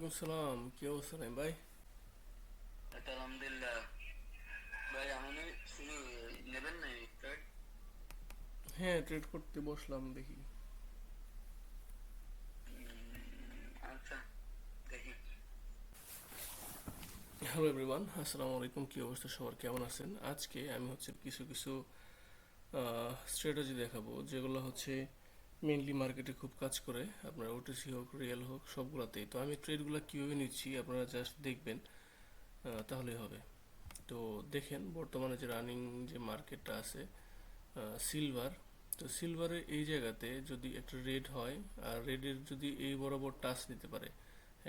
ওয়ালাইকুম সালাম, কি অবস্থা নাই ভাই? এটা আলহামদুলিল্লাহ। ভাই আমি শুধু নেবেন নাই ট্রেড। হ্যাঁ, ট্রেড করতে বসলাম দেখি। আচ্ছা, দেখি। হ্যালো এভরিওয়ান, আসসালামু আলাইকুম। কি অবস্থা সবার, কেমন আছেন? আজকে আমি হচ্ছে কিছু কিছু স্ট্র্যাটেজি দেখাবো যেগুলো হচ্ছে মেইনলি মার্কেটে খুব কাজ করে। আপনার ওটিসি হোক, রিয়েল হোক, সবগুলাতেই। তো আমি ট্রেডগুলো কীভাবে নিচ্ছি আপনারা জাস্ট দেখবেন, তাহলেই হবে। তো দেখেন বর্তমানে যে রানিং যে মার্কেটটা আছে সিলভার। তো সিলভারের এই জায়গাতে যদি একটা রেড হয়, আর রেডের যদি এই বরাবর টাচ নিতে পারে,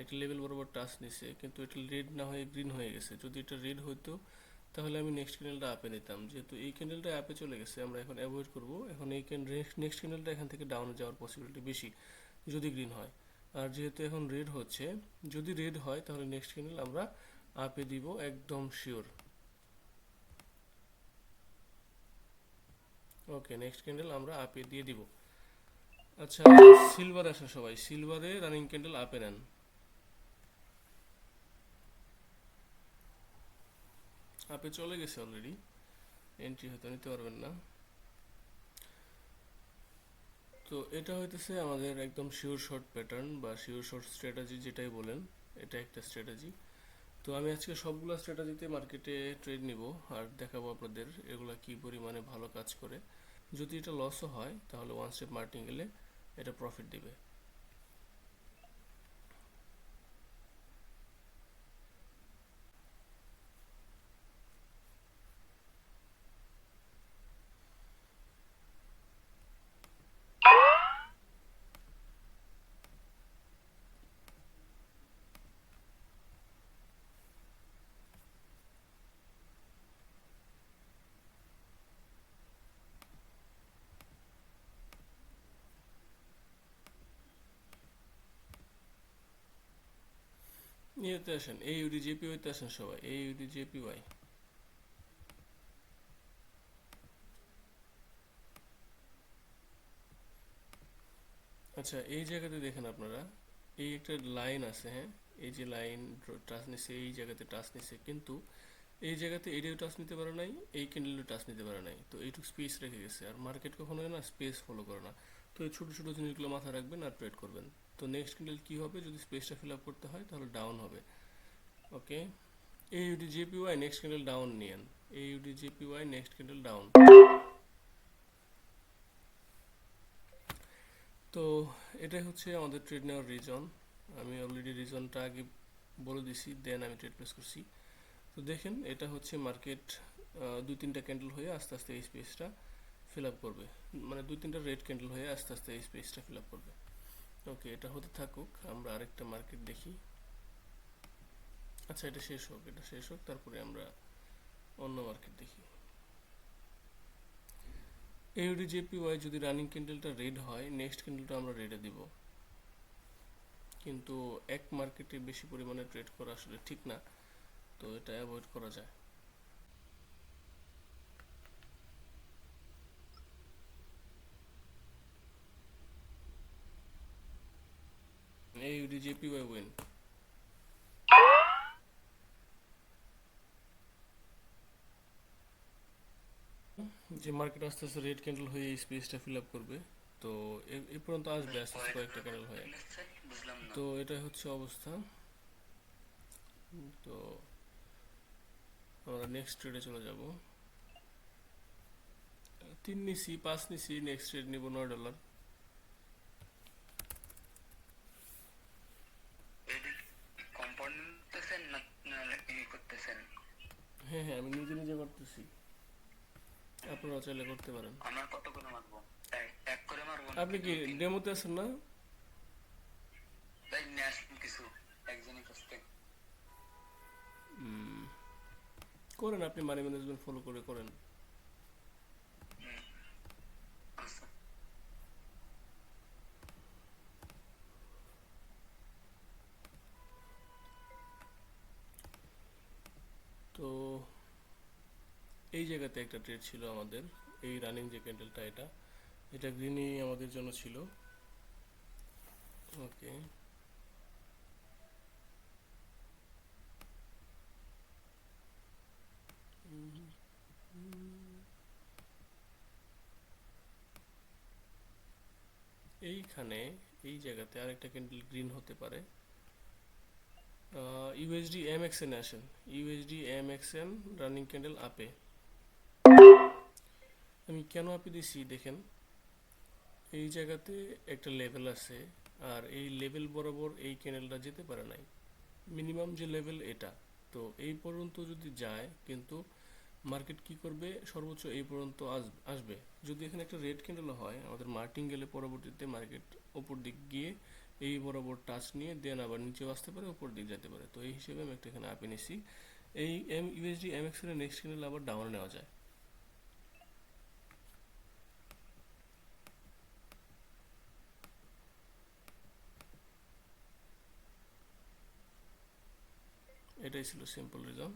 একটা লেভেল বরাবর টাচ নিছে কিন্তু এটা রেড না হয়ে গ্রিন হয়ে গেছে। যদি এটা রেড হইতো তাহলে আমি নেক্সট ক্যান্ডেলটা আপে নিতাম। যেহেতু এই ক্যান্ডেলটা আপে চলে গেছে, আমরা এখন অ্যাভয়েড করব। এখন এই নেক্সট ক্যান্ডেলটা এখান থেকে ডাউনে যাওয়ার পসিবিলিটি বেশি যদি গ্রিন হয়। আর যেহেতু এখন রেড হচ্ছে, যদি রেড হয় তাহলে নেক্সট ক্যান্ডেল আমরা আপে দিব, একদম শিওর। ওকে, নেক্সট ক্যান্ডেল আমরা আপে দিয়ে দিব। আচ্ছা, সিলভার আসে সবাই, সিলভারে রানিং ক্যান্ডেল আপে নেন। আপে চলে গেছে অলরেডি, এন্ট্রি হয়তো নিতে পারবেন না। তো এটা হইতেছে আমাদের একদম শিওর শর্ট প্যাটার্ন বা শিওর শর্ট স্ট্র্যাটেজি যেটাই বলেন, এটা একটা স্ট্র্যাটেজি। তো আমি আজকে সবগুলো স্ট্র্যাটেজিতে মার্কেটে ট্রেড নিব আর দেখাবো আপনাদের এগুলা কি পরিমাণে ভালো কাজ করে। যদি এটা লসও হয় তাহলে ওয়ান স্টেপ মার্টিঙ্গেলে এটা প্রফিট দিবে। ইয়েতে আসেন, এই ইউডি জেপি ওইতে আসেন সবাই, এই ইউডি জেপি ওয়াই। আচ্ছা, এই জায়গাতে দেখেন আপনারা, এই একটা লাইন আছে, হ্যাঁ, এই যে লাইন টাচ নিছে, এই জায়গাতে টাচ নিছে, কিন্তু এই জায়গাতে এটাও টাচ নিতে পারে নাই, এই ক্যান্ডেলও টাচ নিতে পারে নাই। তো এইটুকু স্পেস রেখে গেছে, আর মার্কেট কখনো না স্পেস ফলো করে না। তো এই ছোটো ছোটো জিনিসগুলো মাথায় রাখবেন আর ট্রেড করবেন। তো নেক্সট ক্যান্ডেল কী হবে, যদি স্পেসটা ফিল আপ করতে হয় তাহলে ডাউন হবে। ওকে, এই UD JPY next candle down নিয়েন, এই UD JPY next candle down. তো এটাই হচ্ছে আমাদের ট্রেড নেওয়ার রিজন। আমি অলরেডি রিজনটা আগে বলে দিছি, দেন আমি ট্রেড প্লেস করছি। তো দেখেন এটা হচ্ছে মার্কেট দুই তিনটা ক্যান্ডেল হয়ে আস্তে আস্তে এই স্পেসটা ফিল আপ করবে, মানে দুই তিনটা রেড ক্যান্ডেল হয়ে আস্তে আস্তে এই স্পেসটা ফিল আপ করবে। ওকে, এটা হতে থাকুক, আমরা আরেকটা মার্কেট দেখি। আচ্ছা, এটা শেষ হোক, এটা শেষ হোক, তারপরে আমরা অন্য মার্কেট দেখি। AUDJPY যদি রানিং ক্যান্ডেলটা রেড হয়, নেক্সট ক্যান্ডেলটা আমরা রেডে দিব। কিন্তু এক মার্কেটে বেশি পরিমাণে ট্রেড করা আসলে ঠিক না, তো এটা অ্যাভয়েড করা যায়। AUDJPY win. যে মার্কেট আস্তে আস্তে রেড ক্যান্ডেল হয়ে এই স্পেসটা ফিল আপ করবে। তো এ পর্যন্ত আসবে আস্তে আস্তে পরে কয়েকটা কিভাবে ক্যান্ডেল হয়ে। নিচ্ছে বুঝলাম না। তো এটা হচ্ছে অবস্থা। তো আমরা নেক্সট ট্রেডে চলে যাব। 3 নিছি, 5 নিছি, নেক্সট ট্রেড নিব $9। এদিক কম্পাউন্ড নিতেছেন না না ই করতেছেন? হ্যাঁ হ্যাঁ, আমি নিজে নিজে করতেছি, আপনারাও চাইলে করতে পারেন। আমার কত করে মারবো? এক করে মারবো আপনি নাকি কি দুই তিন? ডেমোতে আছেন না? তাই নিয়ে আসুন কিছু একজনই কাছ থেকে। করেন, আপনি মানি ম্যানেজমেন্ট ফলো করে করেন। হুম, আচ্ছা। তো এই জায়গাতে একটা ট্রেড ছিল আমাদের, এই রানিং যে ক্যান্ডেলটা, এটা এটা গ্রিনই আমাদের জন্য ছিল। ওকে, এই জায়গাতে আরেকটা ক্যান্ডেল গ্রিন হতে পারে। ইউএসডি এমএক্সএন আসেন, ইউএসডি এমএক্সএন রানিং ক্যান্ডেল আপে। আমি কেন আপে দিছি দেখেন, এই জায়গাতে একটা লেভেল আছে, আর এই লেভেল বরাবর এই ক্যান্ডেলটা যেতে পারে নাই, মিনিমাম যে লেভেল এটা। তো এই পর্যন্ত যদি যায়, কিন্তু মার্কেট কি করবে, সর্বোচ্চ এই পর্যন্ত আসবে। যদি এখানে একটা রেড ক্যান্ডেল হয়, আমাদের মার্টিঙ্গেলে পরবর্তীতে মার্কেট ওপর দিক গিয়ে এই বরাবর টাচ নিয়ে দেন আবার নিচেও আসতে পারে, উপর দিক যেতে পারে। তো এই হিসেবে আমি একটা এখানে আপে নিছি। এই ইউএসডি এমএক্স এর নেক্সট ক্যান্ডেল আবার ডাউনে নেওয়া যায়। এটাই ছিল সিম্পল রিজন।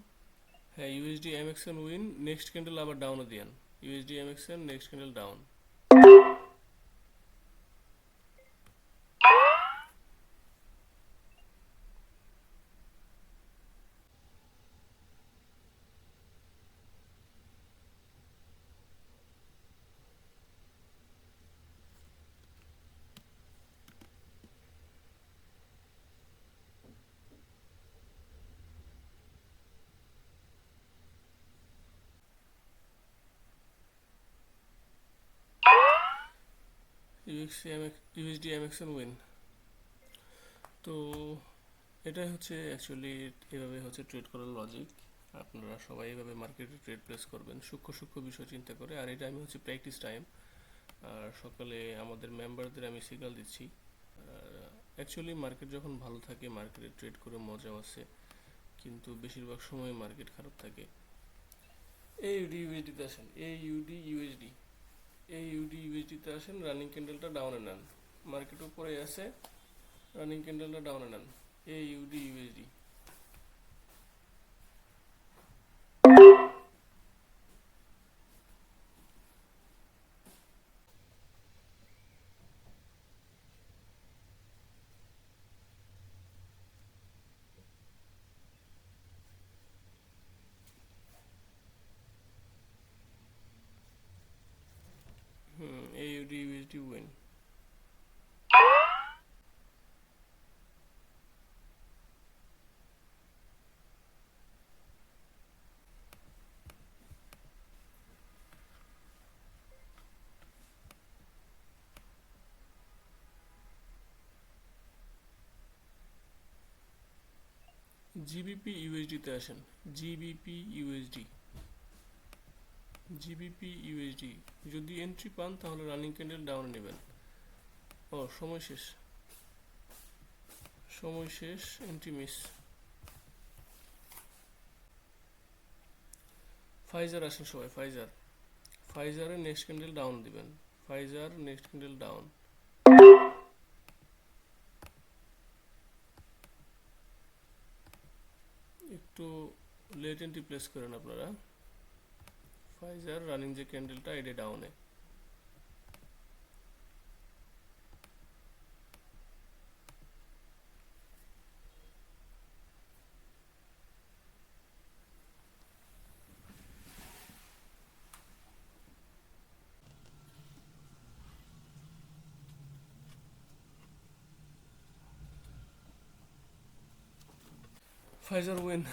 হ্যাঁ, USD MXN win, next candle আবার ডাউনে দিয়েন। USD MXN next candle down. USD MXN win. তো এটাই হচ্ছে অ্যাকচুয়ালি, এভাবে হচ্ছে ট্রেড করার লজিক। আপনারা সবাই এভাবে মার্কেটে ট্রেড প্লেস করবেন, সূক্ষ্ম সূক্ষ্ম বিষয় চিন্তা করে। আর এটা আমি হচ্ছে প্র্যাকটিস টাইম, আর সকালে আমাদের মেম্বারদের আমি সিগন্যাল দিচ্ছি। অ্যাকচুয়ালি মার্কেট যখন ভালো থাকে, মার্কেটে ট্রেড করে মজাও আছে, কিন্তু বেশিরভাগ সময় মার্কেট খারাপ থাকে। এই ইউডি ইউএসডিতে আসেন, এই ইউডি ইউএসডি, এই ইউডি ইউএসডিতে আসেন, রানিং ক্যান্ডেলটা ডাউনে নেন। মার্কেট উপরে আছে, রানিং ক্যান্ডেলটা ডাউনে নেন। এই ইউডি ইউএসডি। এই ইউডি ইউএসডি উইন। জিবিপি ইউএসডিতে আসেন, জিবিপি ইউএসডি, জিবিপি ইউএসডি। যদি এন্ট্রি পান তাহলে রানিং ক্যান্ডেল ডাউনে নেবেন। ও সময় শেষ, সময় শেষ, এন্ট্রি মিস। ফাইজার আসেন সবাই, ফাইজার, ফাইজারের নেক্সট ক্যান্ডেল ডাউন দিবেন। Pfizer next candle down. একটু লেট এন্ট্রি প্লেস করেন আপনারা। ফাইজার রানিং যে ক্যান্ডেলটা, এটা ডাউনে। Pfizer win.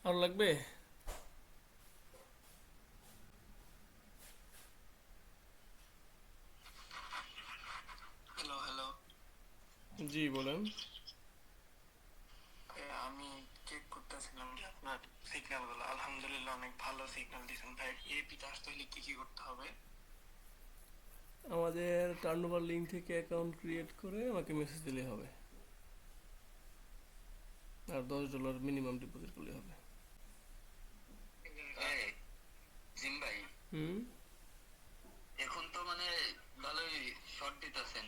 আর লাগবে? Hello hello. জি বলেন। আমি চেক করতেছিলাম যে আপনার সিগন্যাল গুলো, আলহামদুলিল্লাহ অনেক ভালো সিগন্যাল দিয়েছেন ভাই। এপিতে আসতে হলে কি কি করতে হবে? আমাদের টার্নওভার লিঙ্ক থেকে অ্যাকাউন্ট ক্রিয়েট করে আমাকে মেসেজ দিলে হবে, আর $10 মিনিমাম ডিপোজিট করলে হবে। এই, জিম ভাই, হুম। এখন তো মানে ভালোই শর্ট দিতেছেন,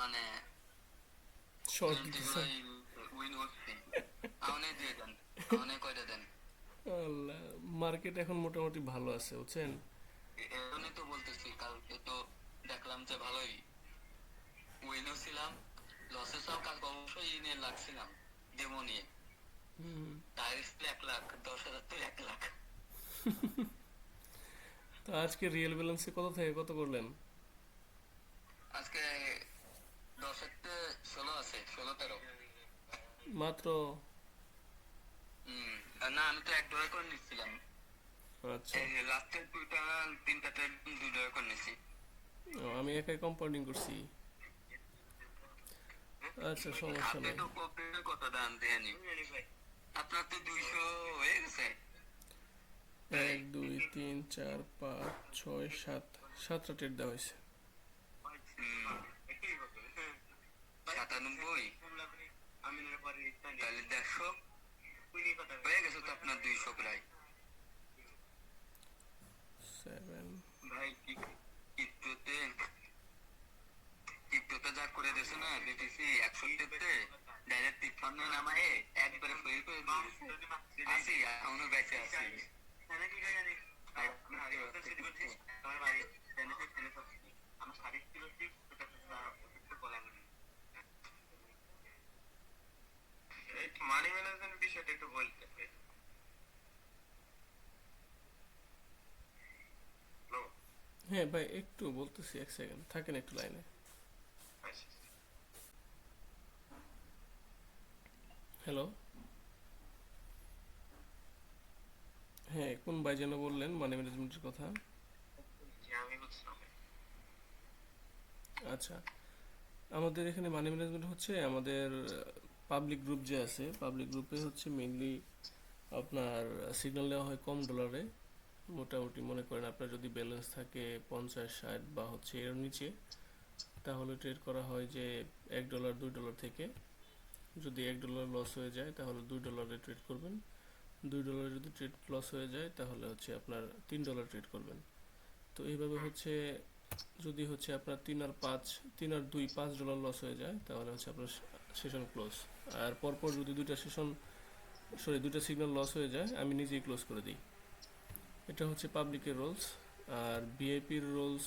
মানে শর্ট দিতেছেন? এন্টিগুলাই উইন হচ্ছে। আমানে দিয়ে দেন, আমানে কয়টা দেন। আল্লাহ, মার্কেট এখন মোটামুটি ভালো আছে বুঝছেন। এজন্যই তো বলতেছি, কালকে তো দেখলাম যে ভালোই উইনও ছিলাম, লসে সব কালকে অবশ্যই নিয়ে লাগছিলাম। নিয়ে হুম। টায়ার ছিল 1 লাখ, 10,000 থেকে 1 লাখ। তো আজকে রিয়েল ব্যালেন্সে কত থেকে কত করলেন? আজকে 10-এর 16 আছে, 16-13। মাত্র? হুম। আর না, আমি তো $1 করে নিচ্ছিলাম। আচ্ছা। এই লাস্টের 3টা ট্রেড $2 করে নিছি। ও, আমি একাই কম্পাউন্ডিং করছি। আচ্ছা, সমস্যা আপনি নাই। তো কোঅপারেটিভে কত দাম দেয়নি? আপনার তো 200 হয়ে গেছে। এই 1 2 3 4 5 6 7, 7টা ট্রেড দেওয়া হয়েছে। 97, তাহলে 150 হয়ে গেছে তো আপনার 200 প্রায়। 7। ভাই ক্রিপ্টোতে ক্রিপ্টোতে যা করে দিয়েছে না, দেখেছি 61-তে ডাইরেক্ট 53 নামায় একবারে ফেল করে দিয়েছে। আসি এখনো বেঁচে আছি। মানি ম্যানেজমেন্ট বিষয়টা একটু বলতে হবে। হ্যাঁ ভাই, একটু বলতেছি, 1 সেকেন্ড থাকেন একটু লাইনে। হ্যালো। হ্যাঁ, কোন ভাই যেন বললেন মানি ম্যানেজমেন্টের কথা? আমি বুঝলাম। আচ্ছা, আমাদের এখানে মানি ম্যানেজমেন্ট হচ্ছে আমাদের পাবলিক গ্রুপ যে আছে, পাবলিক গ্রুপে হচ্ছে মেইনলি আপনার সিগন্যাল নেওয়া হয় কম ডলারে। মোটামুটি মনে করেন আপনার যদি ব্যালেন্স থাকে 50 60 বা হচ্ছে এর নিচে, তাহলে ট্রেড করা হয় যে $1 $2 থেকে। যদি $1 লস হয়ে যায় তাহলে $2 ট্রেড করবেন। $2 যদি ট্রেড লস হয়ে যায় তাহলে হচ্ছে আপনার $3 ট্রেড করবেন। তো এইভাবে হচ্ছে যদি হচ্ছে আপনার 3 আর 5, 3 আর 2 $5 লস হয়ে যায় তাহলে হচ্ছে আপনার সেশন ক্লোজ। আর পরপর যদি দুইটা সিগন্যাল লস হয়ে যায় আমি নিজেই ক্লোজ করে দিই। এটা হচ্ছে পাবলিকের রোলস। আর ভিআইপির রোলস